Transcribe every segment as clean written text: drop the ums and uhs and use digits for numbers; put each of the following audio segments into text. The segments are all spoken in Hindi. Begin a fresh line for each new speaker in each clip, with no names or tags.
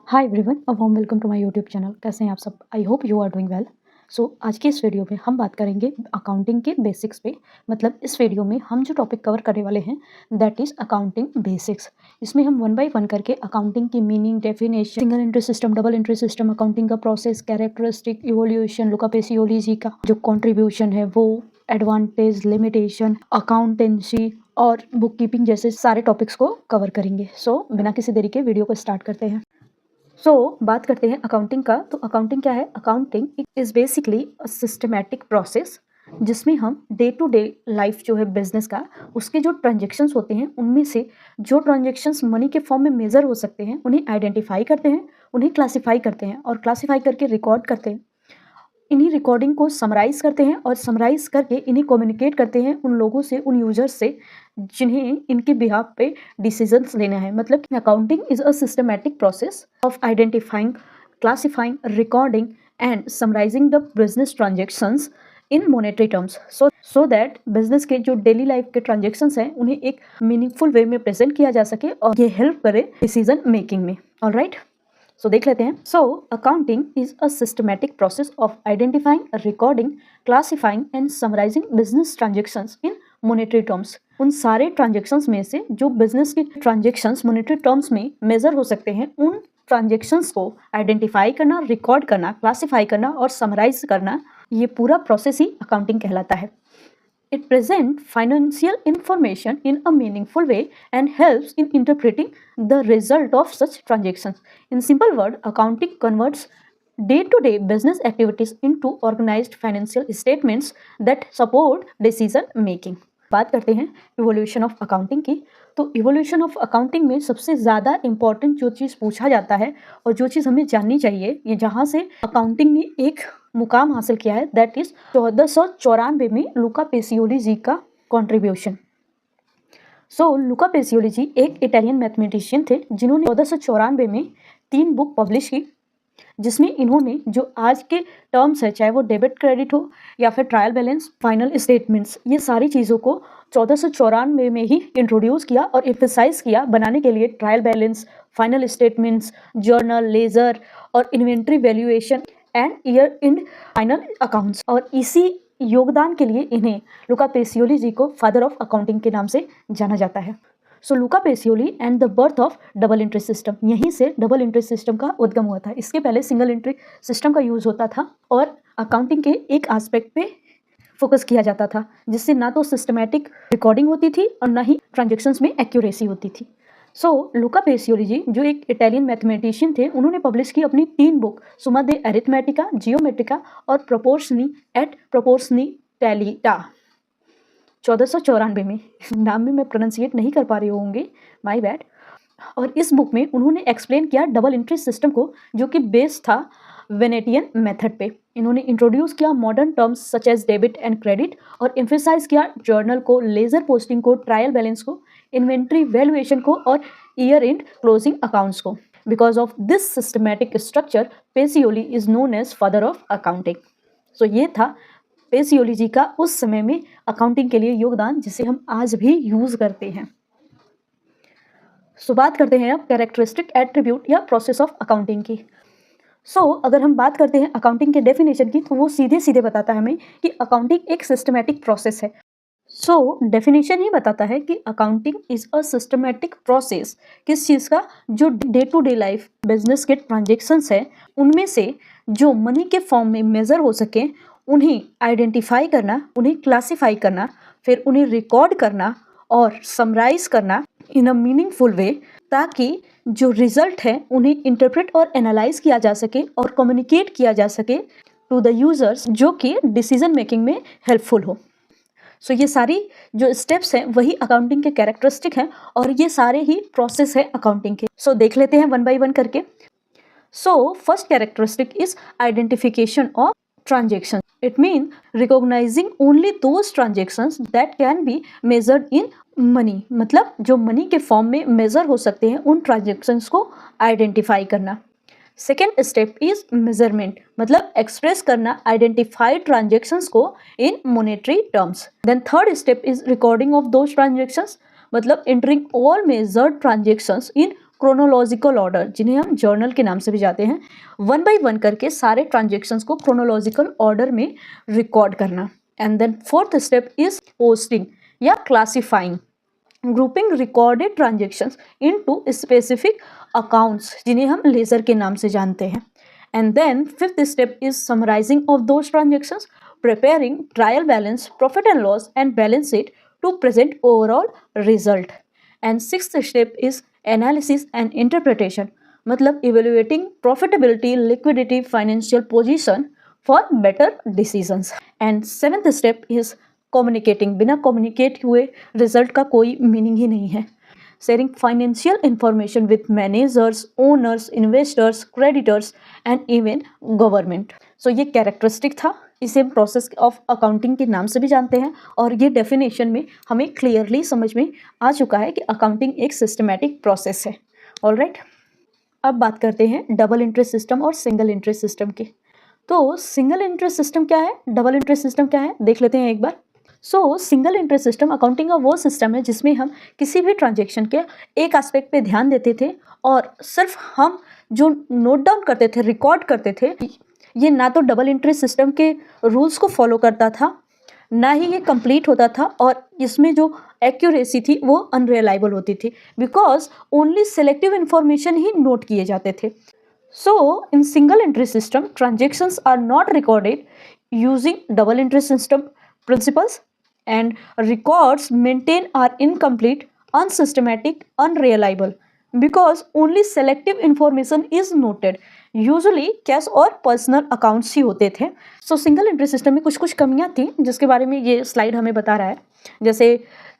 Hi everyone, a warm welcome to my YouTube channel. कैसे हैं आप सब? I hope you are doing well. आज की इस वीडियो में हम बात करेंगे अकाउंटिंग के बेसिक्स पे। मतलब इस वीडियो में हम जो टॉपिक कवर करने वाले हैं दैट इज़ अकाउंटिंग बेसिक्स। इसमें हम वन बाय वन करके अकाउंटिंग की meaning, definition, single entry system, double entry system, accounting का प्रोसेस, कैरेक्टरिस्टिक, इवोल्यूशन, लुका पैसियोली का जो कॉन्ट्रीब्यूशन है वो, एडवांटेज, लिमिटेशन, अकाउंटेंसी और बुक कीपिंग जैसे सारे टॉपिक्स को कवर करेंगे। बिना किसी देरी के वीडियो को स्टार्ट करते हैं। बात करते हैं अकाउंटिंग का। तो अकाउंटिंग क्या है? Accounting is basically a systematic process जिसमें हम डे टू डे लाइफ जो है बिजनेस का, उसके जो ट्रांजेक्शन्स होते हैं उनमें से जो ट्रांजेक्शन्स मनी के फॉर्म में मेजर हो सकते हैं उन्हें आइडेंटिफाई करते हैं, उन्हें क्लासीफाई करते हैं और क्लासीफाई करके रिकॉर्ड करते हैं। इन्हीं रिकॉर्डिंग को समराइज़ करते हैं और समराइज़ करके इन्हें कम्युनिकेट करते हैं उन लोगों से, उन यूजर्स से जिन्हें इनके बिहाफ पे डिसीजंस लेना है। मतलब accounting is a systematic process of identifying, classifying, recording and summarizing the business transactions in monetary terms so that business के जो डेली लाइफ के ट्रांजेक्शन्स हैं उन्हें एक मीनिंगफुल वे में प्रेजेंट किया जा सके और ये हेल्प करे डिसीजन मेकिंग में। ऑलराइट, देख लेते हैं। Accounting is a systematic process of identifying, recording, classifying and summarizing business transactions in monetary terms. उन सारे ट्रांजेक्शन्स में से जो बिजनेस के ट्रांजेक्शन्स मोनेटरी टर्म्स में मेजर हो सकते हैं, उन ट्रांजेक्शन्स को आइडेंटिफाई करना, रिकॉर्ड करना, क्लासिफाई करना और समराइज करना, ये पूरा प्रोसेस ही अकाउंटिंग कहलाता है। It presents financial information in a meaningful way and helps in interpreting the result of such transactions. In simple word, accounting converts day-to-day business activities into organized financial statements that support decision making. बात करते हैं इवोल्यूशन ऑफ अकाउंटिंग की। तो इवोल्यूशन ऑफ अकाउंटिंग में सबसे ज़्यादा इम्पॉर्टेंट जो चीज़ पूछा जाता है और जो चीज़ हमें जाननी चाहिए, ये जहाँ से अकाउंटिंग ने एक मुकाम हासिल किया है, दैट इज 1494 में लुका पैसियोली जी का कॉन्ट्रीब्यूशन। लुका पैसियोली जी एक इटालियन मैथमेटिशियन थे जिन्होंने 1494 में 3 बुक पब्लिश की, जिसमें इन्होंने जो आज के टर्म्स है, चाहे वो डेबिट क्रेडिट हो या फिर ट्रायल बैलेंस, फाइनल स्टेटमेंट्स, ये सारी चीज़ों को 1494 में ही इंट्रोड्यूस किया और एम्फसाइज किया बनाने के लिए। Trial balance, final statements, journal, ledger और inventory valuation and year end final accounts. और इसी योगदान के लिए इन्हें लुका पैसियोली जी को फादर ऑफ अकाउंटिंग के नाम से जाना जाता है। Luca Pacioli and the birth of double entry system, यहीं से डबल एंट्री सिस्टम का उद्गम हुआ था। इसके पहले सिंगल एंट्री सिस्टम का यूज़ होता था और अकाउंटिंग के एक एस्पेक्ट पे फोकस किया जाता था, जिससे ना तो सिस्टमैटिक रिकॉर्डिंग होती थी और ना ही ट्रांजेक्शन्स में एक्यूरेसी होती थी। लुका पैसियोली जी जो एक इटालियन मैथमेटिशियन थे, उन्होंने पब्लिश की अपनी 3 बुक, सुमा दे अरिथमेटिका, जियोमेट्रिका और प्रोपोर्शनी एट प्रोपोर्शनिटैलिटा, 1494 में। नाम में मैं प्रोनाउंसिएट नहीं कर पा रहे होंगे, माय बैड। और इस बुक में उन्होंने एक्सप्लेन किया डबल एंट्री सिस्टम को, जो कि बेस्ड था वेनेटियन मेथड पे। इन्होंने इंट्रोड्यूस किया modern terms such as debit and credit और एम्फेसाइज किया जर्नल को, लेजर पोस्टिंग को, ट्रायल बैलेंस को, इन्वेंट्री वैल्यूएशन को और ईयर एंड क्लोजिंग अकाउंट्स को। Because of this systematic structure, Pacioli is known as father of accounting. ये था पैसियोली जी का उस समय में अकाउंटिंग के लिए योगदान, जिसे हम आज भी यूज करते हैं। बात करते हैं अब कैरेक्टरिस्टिक, एट्रीब्यूट या प्रोसेस ऑफ अकाउंटिंग की। अगर हम बात करते हैं अकाउंटिंग के डेफिनेशन की, तो वो सीधे सीधे बताता है हमें कि अकाउंटिंग एक सिस्टमैटिक प्रोसेस है। डेफिनेशन ही बताता है कि accounting is a systematic process. किस चीज़ का? जो day to day life business के ट्रांजेक्शन्स है उनमें से जो मनी के फॉर्म में मेजर हो सके उन्हें आइडेंटिफाई करना, उन्हें क्लासिफाई करना, फिर उन्हें रिकॉर्ड करना और समराइज करना इन अ मीनिंगफुल वे, ताकि जो रिजल्ट है उन्हें इंटरप्रेट और एनालाइज किया जा सके और कम्युनिकेट किया जा सके टू द यूजर्स, जो कि डिसीजन मेकिंग में हेल्पफुल हो। ये सारी जो स्टेप्स हैं वही अकाउंटिंग के कैरेक्टरिस्टिक हैं और ये सारे ही प्रोसेस है अकाउंटिंग के। देख लेते हैं वन बाय वन करके। First characteristic is identification of transactions. It means recognizing only those transactions that can be measured in money. मतलब जो मनी के फॉर्म में मेजर हो सकते हैं उन ट्रांजेक्शन्स को आइडेंटिफाई करना। सेकेंड स्टेप इज मेजरमेंट, मतलब एक्सप्रेस करना आइडेंटिफाइड ट्रांजेक्शन्स को in monetary terms. Then third step is recording of those transactions, मतलब entering all measured transactions in chronological order, जिन्हें हम जर्नल के नाम से भी जाते हैं, 1 बाय 1 करके सारे ट्रांजेक्शन्स को क्रोनोलॉजिकल ऑर्डर में रिकॉर्ड करना। And then fourth step is posting या classifying, grouping recorded transactions into specific accounts, जिन्हें हम लेजर के नाम से जानते हैं। And then fifth step is summarising of those transactions, preparing trial balance, profit and loss and balance sheet to present overall result. And sixth step is analysis and interpretation, मतलब evaluating profitability, liquidity, financial position for better decisions. And seventh step is communicating, बिना communicate हुए result का कोई meaning ही नहीं है। sharing financial information with managers, owners, investors, creditors and even government. So ये characteristic था, इसे हम प्रोसेस ऑफ अकाउंटिंग के नाम से भी जानते हैं, और ये डेफिनेशन में हमें क्लियरली समझ में आ चुका है कि अकाउंटिंग एक सिस्टमैटिक प्रोसेस है। ऑलराइट, अब बात करते हैं डबल इंटरेस्ट सिस्टम और सिंगल इंटरेस्ट सिस्टम के। तो सिंगल इंटरेस्ट सिस्टम क्या है, डबल इंटरेस्ट सिस्टम क्या है, देख लेते हैं एक बार। So single interest system accounting का वो सिस्टम है जिसमें हम किसी भी ट्रांजेक्शन के एक एस्पेक्ट पे ध्यान देते थे, और सिर्फ हम जो नोट डाउन करते थे, रिकॉर्ड करते थे, ये ना तो डबल इंटरेस्ट सिस्टम के रूल्स को फॉलो करता था, ना ही ये कंप्लीट होता था, और इसमें जो एक्यूरेसी थी वो अनरिलायबल होती थी, बिकॉज ओनली सेलेक्टिव इंफॉर्मेशन ही नोट किए जाते थे। So in single interest system transactions are not recorded using double interest system principles, and records maintain are incomplete, unsystematic, unreliable, because only selective information is noted. Usually cash और पर्सनल अकाउंट्स ही होते थे। सो सिंगल इंटरेस्ट सिस्टम में कुछ कुछ कमियां थी, जिसके बारे में ये स्लाइड हमें बता रहा है। जैसे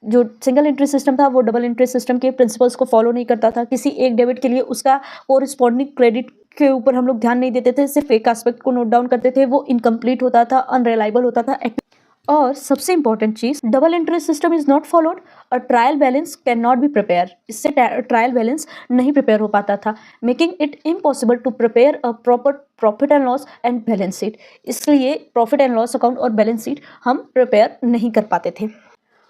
जो सिंगल इंटरेस्ट सिस्टम था वो डबल इंटरेस्ट सिस्टम के प्रिंसिपल्स को फॉलो नहीं करता था। किसी एक डेबिट के लिए उसका कोरिस्पॉन्डिंग क्रेडिट के ऊपर हम लोग ध्यान नहीं देते थे, सिर्फ एक एस्पेक्ट को नोट डाउन करते थे, वो इनकम्प्लीट होता था, अनरिलायबल होता था। और सबसे इंपॉर्टेंट चीज, double interest system is not followed, और trial balance can not be prepare, इससे ट्रायल बैलेंस नहीं प्रिपेयर हो पाता था, making it impossible to prepare a proper profit and loss and balance sheet. इसलिए प्रॉफिट एंड लॉस अकाउंट और बैलेंस शीट हम प्रिपेयर नहीं कर पाते थे,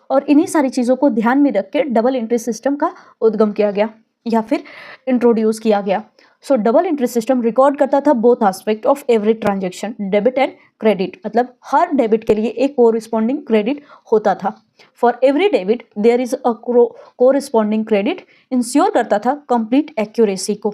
और इन्हीं सारी चीज़ों को ध्यान में रख के डबल इंटरेस्ट सिस्टम का उद्गम किया गया या फिर इंट्रोड्यूस किया गया। सो डबल इंटरेस्ट सिस्टम रिकॉर्ड करता था both aspect of every transaction, debit and credit, मतलब हर डेबिट के लिए एक कोरिस्पॉन्डिंग क्रेडिट होता था। For every debit there is a corresponding credit, ensure करता था कंप्लीट एक्यूरेसी को।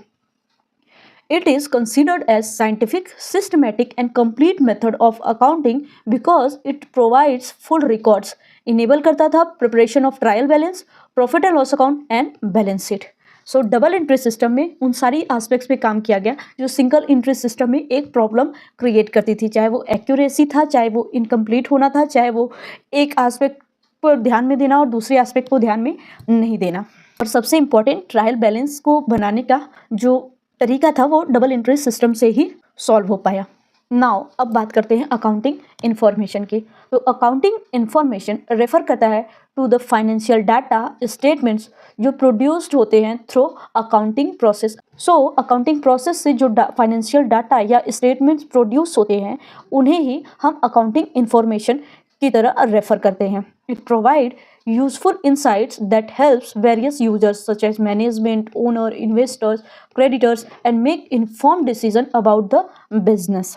It is considered as scientific, systematic and complete method of accounting because it provides full records, enable करता था preparation of trial balance, profit and loss account and balance sheet. So double interest system में उन सारी एस्पेक्ट्स पे काम किया गया जो सिंगल इंटरेस्ट सिस्टम में एक प्रॉब्लम क्रिएट करती थी, चाहे वो एक्यूरेसी था, चाहे वो इनकम्प्लीट होना था, चाहे वो एक एस्पेक्ट पर ध्यान में देना और दूसरे एस्पेक्ट को ध्यान में नहीं देना। और सबसे इम्पॉर्टेंट, ट्रायल बैलेंस को बनाने का जो तरीका था वो डबल इंटरेस्ट सिस्टम से ही सॉल्व हो पाया। नाउ अब बात करते हैं अकाउंटिंग इन्फॉर्मेशन की। तो अकाउंटिंग इन्फॉर्मेशन रेफर करता है to the financial data statements जो प्रोड्यूस्ड होते हैं through accounting process. So accounting process से जो फाइनेंशियल डाटा या स्टेटमेंट्स प्रोड्यूस होते हैं उन्हें ही हम अकाउंटिंग इन्फॉर्मेशन की तरह रेफर करते हैं। It provide useful insights that helps various users such as management, owner, investors, creditors and make informed decision about the business.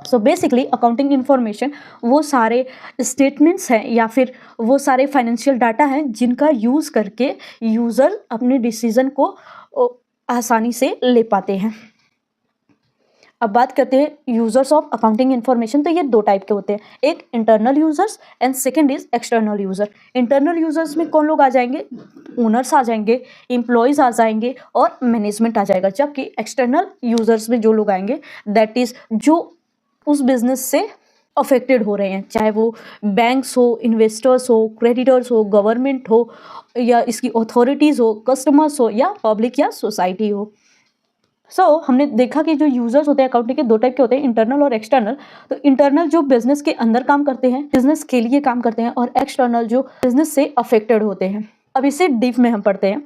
So basically accounting information वो सारे statements हैं या फिर वो सारे financial data हैं जिनका use करके user अपने decision को आसानी से ले पाते हैं। अब बात करते हैं यूजर्स ऑफ अकाउंटिंग इन्फॉर्मेशन। तो ये दो टाइप के होते हैं, एक internal users and second is external user. Internal users में कौन लोग आ जाएंगे, ओनर्स आ जाएंगे, एम्प्लॉयज़ आ जाएंगे और मैनेजमेंट आ जाएगा। जबकि एक्सटर्नल यूजर्स में जो लोग आएंगे दैट इज जो उस बिजनेस से अफेक्टेड हो रहे हैं, चाहे वो बैंक्स हो, इन्वेस्टर्स हो, क्रेडिटर्स हो, गवर्नमेंट हो या इसकी अथॉरिटीज़ हो, कस्टमर्स हो या पब्लिक या सोसाइटी हो। हमने देखा कि जो यूजर्स होते हैं अकाउंटिंग के दो टाइप के होते हैं, इंटरनल और एक्सटर्नल। तो इंटरनल जो बिजनेस के अंदर काम करते हैं, बिजनेस के लिए काम करते हैं, और एक्सटर्नल जो बिजनेस से अफेक्टेड होते हैं। अब इसे डीप में हम पढ़ते हैं।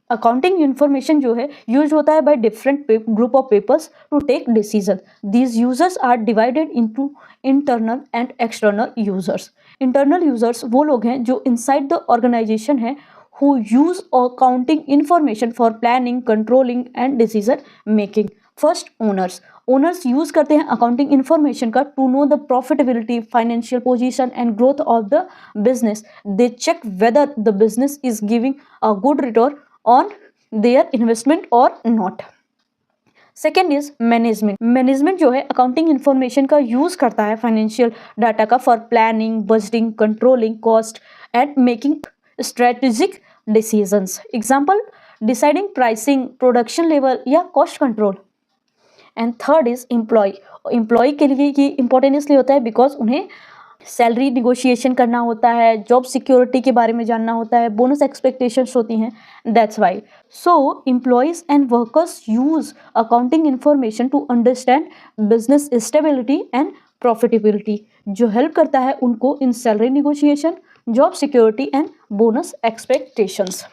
अकाउंटिंग इन्फॉर्मेशन जो है यूज होता है by different group of peoples to take decision. These users are divided into internal and external users. Internal users वो लोग हैं जो इनसाइड द ऑर्गेनाइजेशन है who use accounting information for planning, controlling and decision making. First, owners use करते हैं अकाउंटिंग इंफॉर्मेशन का to know the profitability, financial position and growth of the business. They check whether the business is giving a good return on their investment और नॉट. सेकेंड इज मैनेजमेंट जो है अकाउंटिंग इंफॉर्मेशन का यूज करता है फाइनेंशियल डाटा का for planning, budgeting, controlling cost and making strategic decisions. Example, deciding pricing, production level या cost control. And third is employ के लिए ये इंपॉर्टेंट इसलिए होता है बिकॉज उन्हें सैलरी निगोशिएशन करना होता है, जॉब सिक्योरिटी के बारे में जानना होता है, बोनस एक्सपेक्टेशंस होती हैं. That's why. So employees and workers use accounting information to understand business stability and profitability, जो हेल्प करता है उनको in salary negotiation, job security and bonus expectations.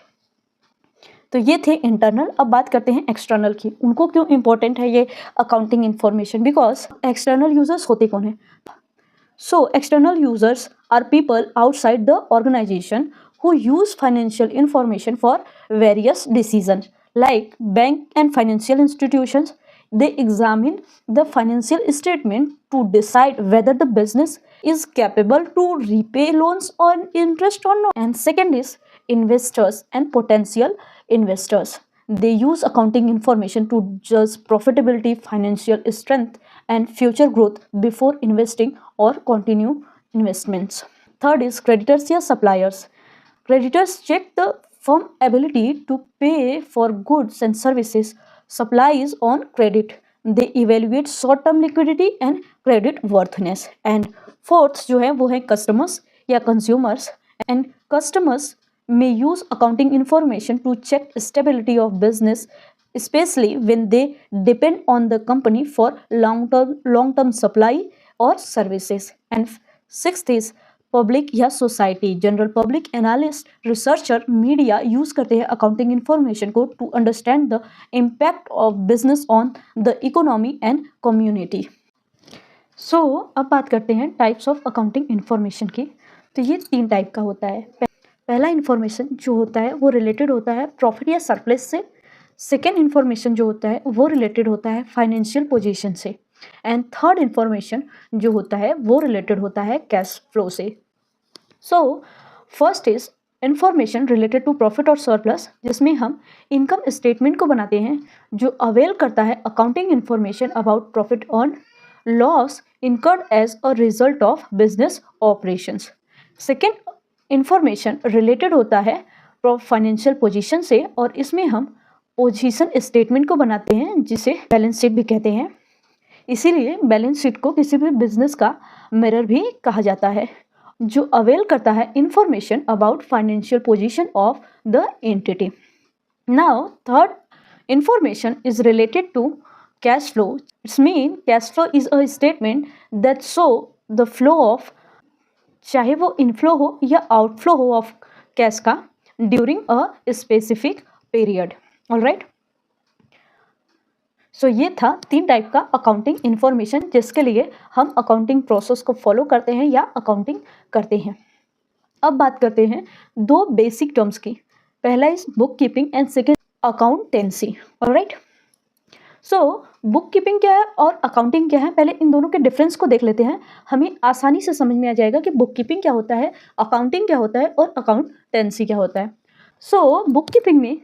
तो ये थे इंटरनल. अब बात करते हैं एक्सटर्नल की. उनको क्यों इंपॉर्टेंट है ये accounting information? Because external users होते कौन हैं? So, external users are people outside the organization who use financial information for various decisions, like bank and financial institutions. They examine the financial statement to decide whether the business is capable to repay loans or interest or not. And second is investors and potential investors. They use accounting information to judge profitability, financial strength, and future growth before investing or continue investments. Third is creditors या suppliers. Creditors check the firm ability to pay for goods and services supplies on credit. They evaluate short-term liquidity and credit worthiness. And fourth जो है वो है customers या consumers. And customers may use accounting information to check stability of business, especially when they depend on the company for long-term supply or services. And sixth is public या society. General public, analyst, researcher, media use करते हैं accounting information को to understand the impact of business on the economy and community. So अब बात करते हैं types of accounting information की. तो ये 3 टाइप का होता है. पहला इन्फॉर्मेशन जो होता है वो रिलेटेड होता है प्रॉफिट या सरप्लस से. सेकेंड इन्फॉर्मेशन जो होता है वो रिलेटेड होता है फाइनेंशियल पोजीशन से. एंड थर्ड इन्फॉर्मेशन जो होता है वो रिलेटेड होता है कैश फ्लो से. So first is information related to profit और सरप्लस, जिसमें हम इनकम स्टेटमेंट को बनाते हैं जो अवेल करता है accounting information about profit on loss incurred as a result of business operations. Second information related होता है फाइनेंशियल पोजीशन से, और इसमें हम पोजीशन स्टेटमेंट को बनाते हैं जिसे बैलेंस शीट भी कहते हैं. इसीलिए बैलेंस शीट को किसी भी बिजनेस का मिरर भी कहा जाता है, जो अवेल करता है information about financial position of the entity. Now third information is related to cash flow. It's mean cash flow is a statement that show the flow of, चाहे वो इनफ्लो हो या आउटफ्लो हो ऑफ कैश का during a specific period. Alright. So ये था 3 टाइप का अकाउंटिंग इंफॉर्मेशन जिसके लिए हम अकाउंटिंग प्रोसेस को फॉलो करते हैं या अकाउंटिंग करते हैं. अब बात करते हैं 2 बेसिक टर्म्स की. पहला is book keeping and second accountancy. Alright. So book keeping क्या है और अकाउंटिंग क्या है, पहले इन दोनों के डिफरेंस को देख लेते हैं. हमें आसानी से समझ में आ जाएगा कि बुक कीपिंग क्या होता है, अकाउंटिंग क्या होता है और अकाउंटेंसी क्या होता है. सो बुक कीपिंग में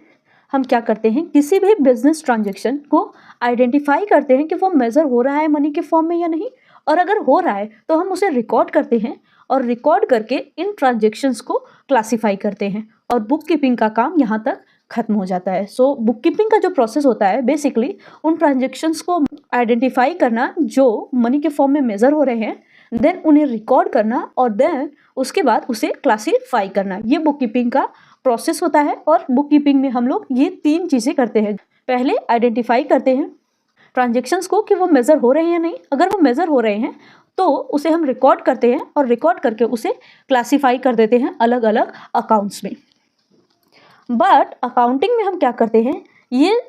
हम क्या करते हैं, किसी भी बिजनेस ट्रांजेक्शन को आइडेंटिफाई करते हैं कि वो मेजर हो रहा है मनी के फॉर्म में या नहीं, और अगर हो रहा है तो हम उसे रिकॉर्ड करते हैं और रिकॉर्ड करके इन ट्रांजेक्शन्स को क्लासीफाई करते हैं और बुक कीपिंग का काम यहाँ तक खत्म हो जाता है. सो बुक कीपिंग का जो प्रोसेस होता है बेसिकली उन ट्रांजेक्शन्स को आइडेंटिफाई करना जो मनी के फॉर्म में मेजर हो रहे हैं, देन उन्हें रिकॉर्ड करना और देन उसके बाद उसे क्लासीफाई करना, ये बुक कीपिंग का प्रोसेस होता है. और बुक कीपिंग में हम लोग ये 3 चीज़ें करते हैं. पहले आइडेंटिफाई करते हैं ट्रांजेक्शन्स को कि वो मेजर हो रहे हैं या नहीं. अगर वो मेजर हो रहे हैं तो उसे हम रिकॉर्ड करते हैं और रिकॉर्ड करके उसे क्लासीफाई कर देते हैं अलग अलग अकाउंट्स में. बट अकाउंटिंग में हम क्या करते हैं, ये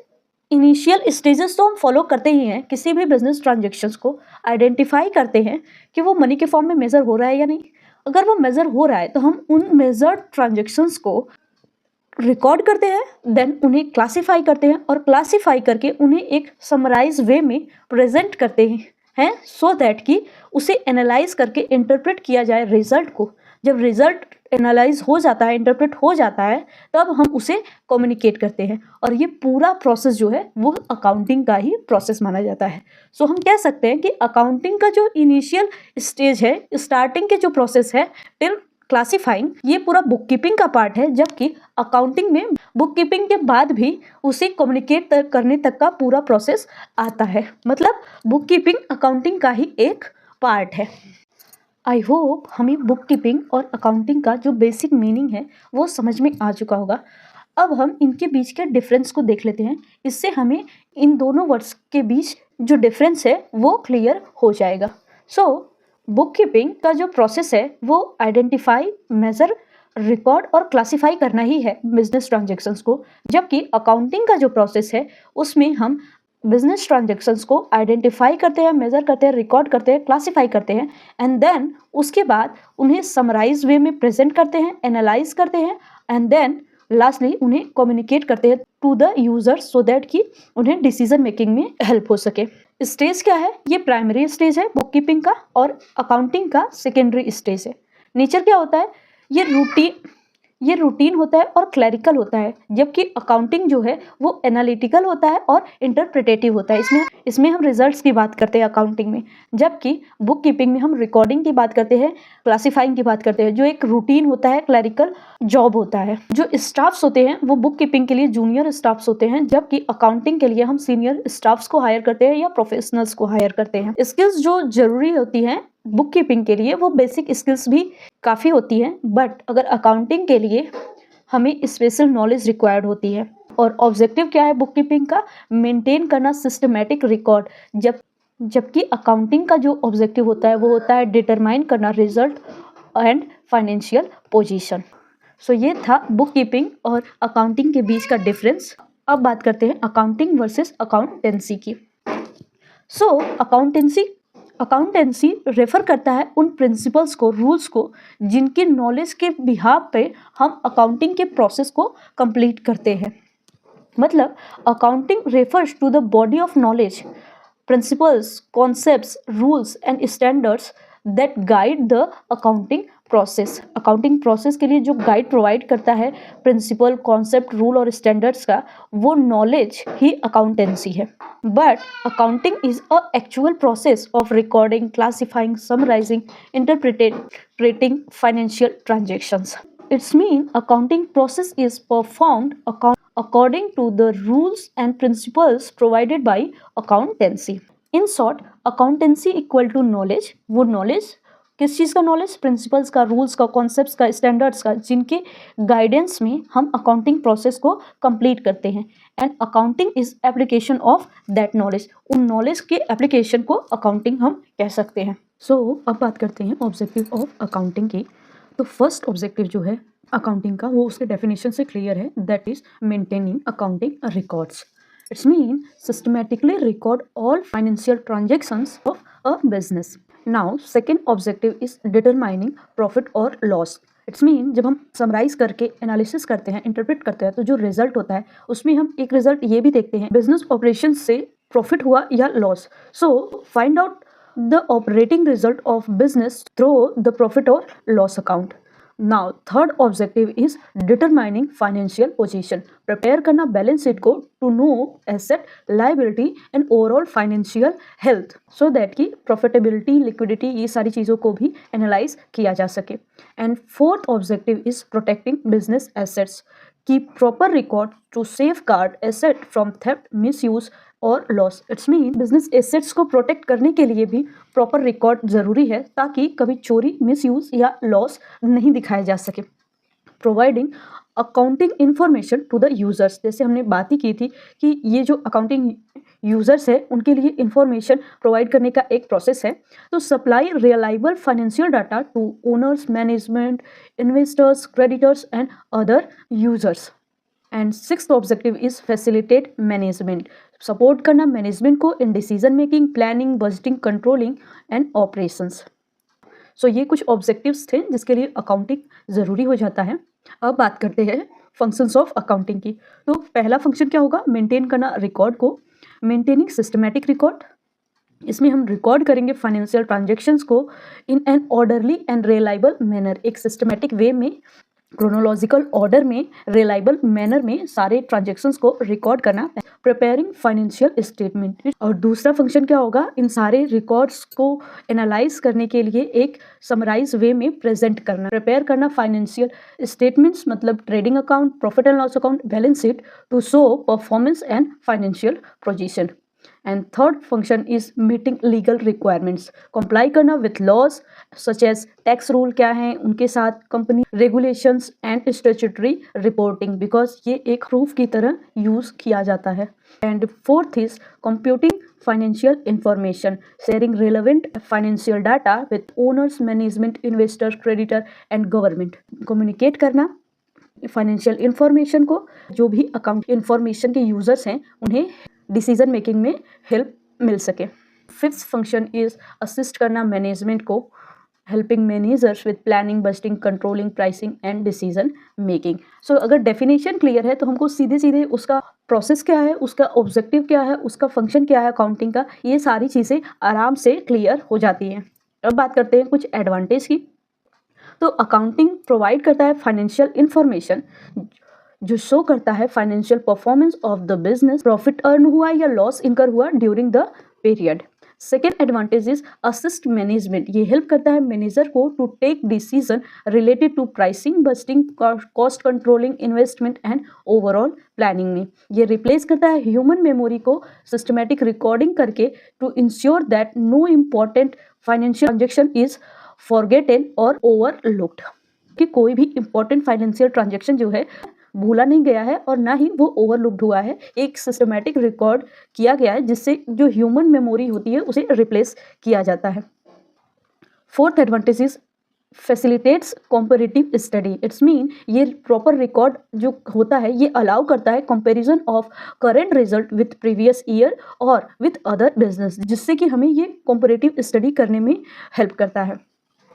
इनिशियल स्टेजेस तो हम फॉलो करते ही हैं. किसी भी बिजनेस ट्रांजेक्शन्स को आइडेंटिफाई करते हैं कि वो मनी के फॉर्म में मेजर हो रहा है या नहीं. अगर वो मेजर हो रहा है तो हम उन मेजर्ड ट्रांजेक्शन्स को रिकॉर्ड करते हैं, देन उन्हें क्लासीफाई करते हैं और क्लासीफाई करके उन्हें एक समराइज वे में प्रेजेंट करते हैं सो दैट कि उसे एनालाइज करके इंटरप्रेट किया जाए रिजल्ट को। जब रिजल्ट एनालाइज हो जाता है, इंटरप्रेट हो जाता है, तब हम उसे कम्युनिकेट करते हैं और ये पूरा प्रोसेस जो है वो अकाउंटिंग का ही प्रोसेस माना जाता है। सो हम कह सकते हैं कि अकाउंटिंग का जो इनिशियल स्टेज है, स्टार्टिंग के जो प्रोसेस है टिल क्लासीफाइंग, ये पूरा बुक कीपिंग का पार्ट है, जबकि अकाउंटिंग में बुक कीपिंग के बाद भी उसे कम्युनिकेट करने तक का पूरा प्रोसेस आता है। मतलब बुक कीपिंग अकाउंटिंग का ही एक पार्ट है। आई होप हमें बुक कीपिंग और अकाउंटिंग का जो बेसिक मीनिंग है वो समझ में आ चुका होगा। अब हम इनके बीच के डिफरेंस को देख लेते हैं, इससे हमें इन दोनों वर्ड्स के बीच जो डिफरेंस है वो क्लियर हो जाएगा। सो बुक कीपिंग का जो प्रोसेस है वो आइडेंटिफाई, मेजर, रिकॉर्ड और क्लासीफाई करना ही है बिजनेस ट्रांजेक्शन्स को, जबकि अकाउंटिंग का जो प्रोसेस है उसमें हम बिजनेस ट्रांजेक्शन्स को आइडेंटिफाई करते हैं, मेजर करते हैं, रिकॉर्ड करते हैं, क्लासीफाई करते हैं एंड देन उसके बाद उन्हें समराइज वे में प्रेजेंट करते हैं, एनालाइज करते हैं एंड देन लास्टली उन्हें कम्युनिकेट करते हैं to the user so that कि उन्हें डिसीजन मेकिंग में हेल्प हो सके। स्टेज क्या है? ये प्राइमरी स्टेज है बुक कीपिंग का और अकाउंटिंग का सेकेंडरी स्टेज है। नेचर क्या होता है? ये रूटीन होता है और क्लरिकल होता है, जबकि अकाउंटिंग जो है वो एनालिटिकल होता है और इंटरप्रिटेटिव होता है। इसमें हम रिजल्ट्स की बात करते हैं अकाउंटिंग में, जबकि बुक कीपिंग में हम रिकॉर्डिंग की बात करते हैं, क्लासीफाइंग की बात करते हैं, जो एक रूटीन होता है, क्लरिकल जॉब होता है। जो स्टाफ्स होते हैं वो बुक कीपिंग के लिए जूनियर स्टाफ्स होते हैं, जबकि अकाउंटिंग के लिए हम सीनियर स्टाफ्स को हायर करते हैं या प्रोफेशनल्स को हायर करते हैं। स्किल्स जो जरूरी होती हैं बुक कीपिंग के लिए वो बेसिक स्किल्स भी काफ़ी होती हैं, बट अगर अकाउंटिंग के लिए हमें स्पेशल नॉलेज रिक्वायर्ड होती है। और ऑब्जेक्टिव क्या है बुक कीपिंग का? मेंटेन करना सिस्टमेटिक रिकॉर्ड, जबकि अकाउंटिंग का जो ऑब्जेक्टिव होता है वो होता है डिटरमाइन करना रिजल्ट एंड फाइनेंशियल पोजीशन। सो ये था बुक कीपिंग और अकाउंटिंग के बीच का डिफरेंस। अब बात करते हैं अकाउंटिंग वर्सेस अकाउंटेंसी की। सो अकाउंटेंसी रेफर करता है उन प्रिंसिपल्स को, रूल्स को, जिनके नॉलेज के बिहाफ पे हम अकाउंटिंग के प्रोसेस को कंप्लीट करते हैं। मतलब accounting refers to the body of knowledge, principles, concepts, rules and standards that guide the accounting process. Accounting process के लिए जो गाइड प्रोवाइड करता है प्रिंसिपल, कॉन्सेप्ट, रूल और स्टैंडर्ड्स का, वो नॉलेज ही अकाउंटेंसी है। But accounting is a actual process of recording, classifying, summarising, interpreting financial transactions. It's mean accounting process is performed according to the rules and principles provided by accountancy. In short, accountancy equal to knowledge. वो knowledge किस चीज़ का नॉलेज? प्रिंसिपल्स का, रूल्स का, कॉन्सेप्ट्स का, स्टैंडर्ड्स का, जिनके गाइडेंस में हम अकाउंटिंग प्रोसेस को कंप्लीट करते हैं। And accounting is application of that knowledge. उन नॉलेज के एप्लीकेशन को अकाउंटिंग हम कह सकते हैं। अब बात करते हैं ऑब्जेक्टिव ऑफ अकाउंटिंग की। तो फर्स्ट ऑब्जेक्टिव जो है अकाउंटिंग का वो उसके डेफिनेशन से क्लियर है, that is maintaining accounting records. It's mean systematically record all financial transactions of a business. Now second objective is determining profit और लॉस। इट्स मीन जब हम समराइज करके एनालिसिस करते हैं, इंटरप्रेट करते हैं, तो जो रिजल्ट होता है उसमें हम एक रिजल्ट ये भी देखते हैं बिजनेस ऑपरेशन से प्रॉफिट हुआ या loss. So find out the operating result of business through the profit or loss account. Now third objective is determining financial position. Prepare करना बैलेंस शीट को to know asset, liability and overall financial health so that कि profitability, liquidity ये सारी चीज़ों को भी analyze किया जा सके. And fourth objective is protecting business assets. Keep proper record to safeguard asset from theft, misuse और loss. It's mean business assets को प्रोटेक्ट करने के लिए भी प्रॉपर रिकॉर्ड जरूरी है ताकि कभी चोरी, मिसयूज या लॉस नहीं दिखाया जा सके। Providing accounting information to the users, जैसे हमने बात ही की थी कि ये जो अकाउंटिंग यूजर्स है उनके लिए इंफॉर्मेशन प्रोवाइड करने का एक प्रोसेस है। तो supply reliable financial data to owners, management, investors, creditors and other users. And sixth objective is facilitate management, support करना मैनेजमेंट को in decision making, planning, budgeting, controlling and operations. So ये कुछ ऑब्जेक्टिव्स थे जिसके लिए अकाउंटिंग ज़रूरी हो जाता है। अब बात करते हैं फंक्शंस ऑफ अकाउंटिंग की। तो पहला फंक्शन क्या होगा, मेंटेन करना रिकॉर्ड को, मेंटेनिंग सिस्टमैटिक रिकॉर्ड। इसमें हम रिकॉर्ड करेंगे फाइनेंशियल ट्रांजेक्शन्स को in an orderly and reliable manner, एक सिस्टमैटिक वे में, क्रोनोलॉजिकल ऑर्डर में, रिलायबल मैनर में सारे ट्रांजेक्शन्स को रिकॉर्ड करना। प्रिपेयरिंग फाइनेंशियल स्टेटमेंट, और दूसरा फंक्शन क्या होगा, इन सारे रिकॉर्ड्स को एनालाइज करने के लिए एक समराइज वे में प्रेजेंट करना, प्रिपेयर करना फाइनेंशियल स्टेटमेंट्स, मतलब trading account, profit and loss account, balance sheet to show performance and financial position. And third function is meeting legal requirements, comply करना with laws such as tax rule क्या हैं उनके साथ, company regulations and statutory reporting, because ये एक प्रूफ की तरह यूज किया जाता है। And fourth is computing financial information, sharing relevant financial data with owners, management, investor, creditor and government, communicate करना फाइनेंशियल इंफॉर्मेशन को, जो भी अकाउंट इंफॉर्मेशन के यूजर्स हैं उन्हें डिसीजन मेकिंग में हेल्प मिल सके। फिफ्थ फंक्शन इज असिस्ट करना मैनेजमेंट को, helping managers with planning, budgeting, controlling, pricing and decision making. So अगर डेफिनेशन क्लियर है तो हमको सीधे सीधे उसका प्रोसेस क्या है, उसका ऑब्जेक्टिव क्या है, उसका फंक्शन क्या है अकाउंटिंग का, ये सारी चीज़ें आराम से क्लियर हो जाती हैं। अब बात करते हैं कुछ एडवांटेज की। तो अकाउंटिंग प्रोवाइड करता है फाइनेंशियल इंफॉर्मेशन जो शो करता है financial performance of the business, profit earn हुआ या लॉस इनकर हुआ during the period. Second advantage is assist management, ये हेल्प करता है मैनेजर को to take decision related to pricing, budgeting, cost controlling, investment and overall planning में। ये रिप्लेस करता है ह्यूमन मेमोरी को सिस्टमैटिक रिकॉर्डिंग करके to ensure that no important financial transaction is forgotten और ओवरलुक्ड, कि कोई भी इंपॉर्टेंट फाइनेंशियल ट्रांजेक्शन जो है भूला नहीं गया है और ना ही वो ओवरलुक्ड हुआ है, एक सिस्टमैटिक रिकॉर्ड किया गया है जिससे जो ह्यूमन मेमोरी होती है उसे रिप्लेस किया जाता है। Fourth advantage is facilitates comparative study, it's mean ये प्रॉपर रिकॉर्ड जो होता है ये अलाउ करता है comparison of current result with previous year और विथ अदर बिजनेस, जिससे कि हमें ये कॉम्पेरेटिव स्टडी करने में हेल्प करता है।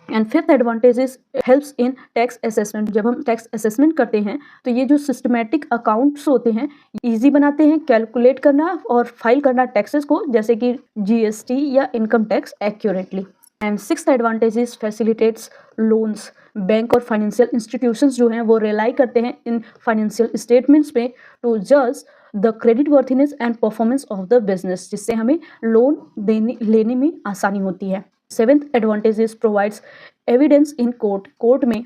And fifth advantage is helps in tax assessment, जब हम टैक्स असेसमेंट करते हैं तो ये जो सिस्टमैटिक अकाउंट्स होते हैं इजी बनाते हैं कैलकुलेट करना और फाइल करना टैक्सेस को, जैसे कि जीएसटी या income tax accurately. And sixth advantage is facilitates loans, bank और फाइनेंशियल इंस्टीट्यूशंस जो हैं वो रिलाई करते हैं इन फाइनेंशियल स्टेटमेंट्स पे टू जज the credit worthiness and performance of the business, जिससे हमें लोन लेने में आसानी होती है। Seventh advantage is provides evidence in court, court में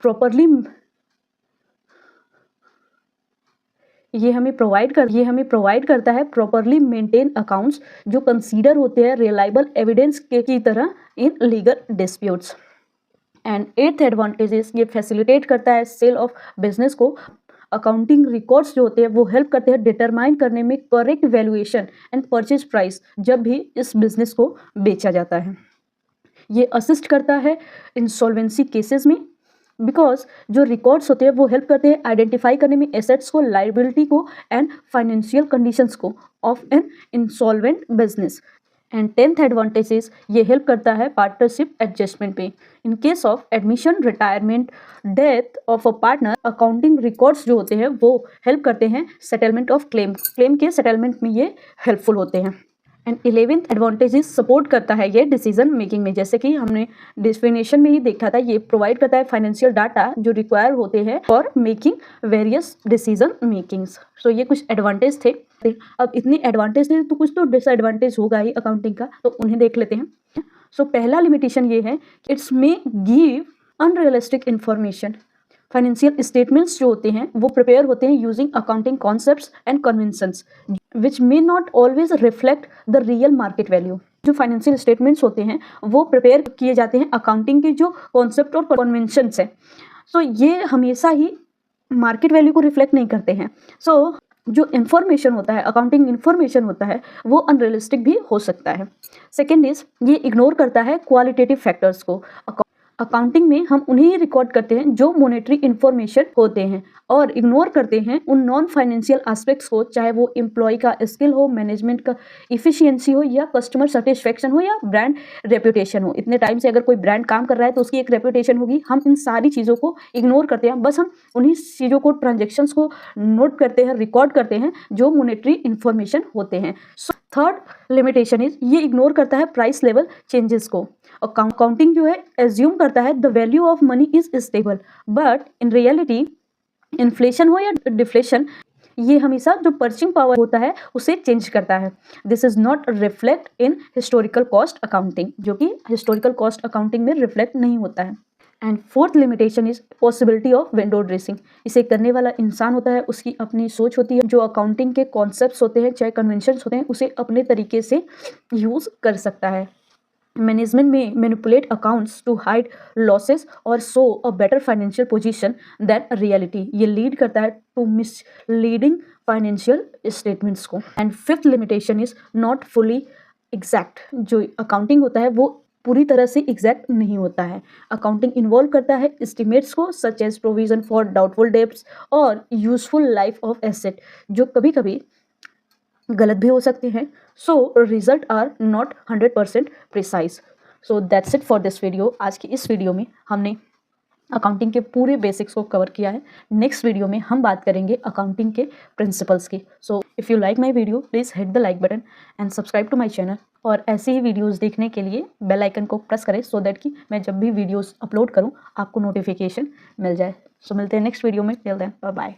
प्रॉपरली ये हमें प्रोवाइड करता है प्रॉपरली मेंटेन अकाउंट्स जो कंसीडर होते हैं रिलायबल एविडेंस की तरह in legal disputes. And eighth advantage is ये फैसिलिटेट करता है सेल ऑफ बिजनेस को, अकाउंटिंग रिकॉर्ड्स जो होते हैं वो हेल्प करते हैं डिटरमाइन करने में correct valuation and purchase price जब भी इस बिजनेस को बेचा जाता है। ये असिस्ट करता है इंसॉल्वेंसी केसेस में, बिकॉज जो रिकॉर्ड्स होते हैं वो हेल्प करते हैं आइडेंटिफाई करने में एसेट्स को, लाइबिलिटी को एंड फाइनेंशियल कंडीशंस को of an insolvent business. And tenth advantage is ये हेल्प करता है पार्टनरशिप एडजस्टमेंट पे, in case of admission, retirement, death of a partner, accounting records जो होते हैं वो हेल्प करते हैं सेटलमेंट ऑफ क्लेम के सेटलमेंट में ये हेल्पफुल होते हैं। And 11th advantage is support करता है ये डिसीजन मेकिंग में, जैसे कि हमने डेफिनेशन में ही देखा था, ये प्रोवाइड करता है फाइनेंशियल डाटा जो रिक्वायर होते हैं for making various decision makings. So ये कुछ एडवांटेज थे। अब इतनी एडवांटेज थे तो कुछ तो डिसएडवांटेज होगा ही अकाउंटिंग का, तो उन्हें देख लेते हैं। सो पहला लिमिटेशन ये है कि it's may give unrealistic information, financial statements जो होते हैं वो प्रिपेयर होते हैं using accounting concepts and conventions which may not always reflect the real market value. जो फाइनेंशियल स्टेटमेंट्स होते हैं वो प्रिपेयर किए जाते हैं अकाउंटिंग के जो कॉन्सेप्ट और कन्वेंशंस हैं, सो ये हमेशा ही मार्केट वैल्यू को रिफ्लेक्ट नहीं करते हैं। सो जो इन्फॉर्मेशन होता है, अकाउंटिंग इन्फॉर्मेशन होता है, वो अनरियलिस्टिक भी हो सकता है। सेकेंड इज ये इग्नोर करता है क्वालिटेटिव फैक्टर्स को, अकाउंटिंग में हम उन्हें रिकॉर्ड करते हैं जो मॉनेटरी इंफॉर्मेशन होते हैं और इग्नोर करते हैं उन नॉन फाइनेंशियल एस्पेक्ट्स को, चाहे वो एम्प्लॉय का स्किल हो, मैनेजमेंट का इफिशियंसी हो, या कस्टमर सेटिस्फेक्शन हो, या ब्रांड रेपुटेशन हो। इतने टाइम से अगर कोई ब्रांड काम कर रहा है तो उसकी एक रेपुटेशन होगी। हम इन सारी चीज़ों को इग्नोर करते हैं, बस हम उन्हीं चीज़ों को, ट्रांजेक्शन्स को नोट करते हैं, रिकॉर्ड करते हैं जो मॉनेटरी इंफॉर्मेशन होते हैं। सो थर्ड लिमिटेशन इज, ये इग्नोर करता है प्राइस लेवल चेंजेस को। अकाउंटिंग जो है एज्यूम करता है the value of money is stable, but in reality inflation हो या डिफ्लेशन, ये हमेशा जो पर्चिंग पावर होता है उसे चेंज करता है। This is not reflect in historical cost accounting, जो कि हिस्टोरिकल कॉस्ट अकाउंटिंग में रिफ्लेक्ट नहीं होता है। And fourth limitation is possibility of window dressing. इसे करने वाला इंसान होता है, उसकी अपनी सोच होती है, जो अकाउंटिंग के कॉन्सेप्ट्स होते हैं, चाहे कन्वेंशंस होते हैं, उसे अपने तरीके से यूज कर सकता है। मैनेजमेंट में manipulate accounts to hide losses और show a better financial position than reality. ये लीड करता है टू मिसलीडिंग फाइनेंशियल स्टेटमेंट्स को। And fifth limitation is not fully exact. जो अकाउंटिंग होता है वो पूरी तरह से एग्जैक्ट नहीं होता है। अकाउंटिंग इन्वॉल्व करता है एस्टिमेट्स को, such as provision for doubtful debts और यूजफुल लाइफ ऑफ एसेट, जो कभी कभी गलत भी हो सकते हैं। So result are not 100% precise. So that's it for this video. आज की इस वीडियो में हमने अकाउंटिंग के पूरे बेसिक्स को कवर किया है। नेक्स्ट वीडियो में हम बात करेंगे अकाउंटिंग के प्रिंसिपल्स की। So if you like my video please hit the like button and subscribe to my channel. और ऐसे ही वीडियोज़ देखने के लिए बेल आइकन को प्रेस करें, सो दैट कि मैं जब भी वीडियोज़ अपलोड करूँ आपको नोटिफिकेशन मिल जाए। सो मिलते हैं नेक्स्ट वीडियो में। Till then bye bye.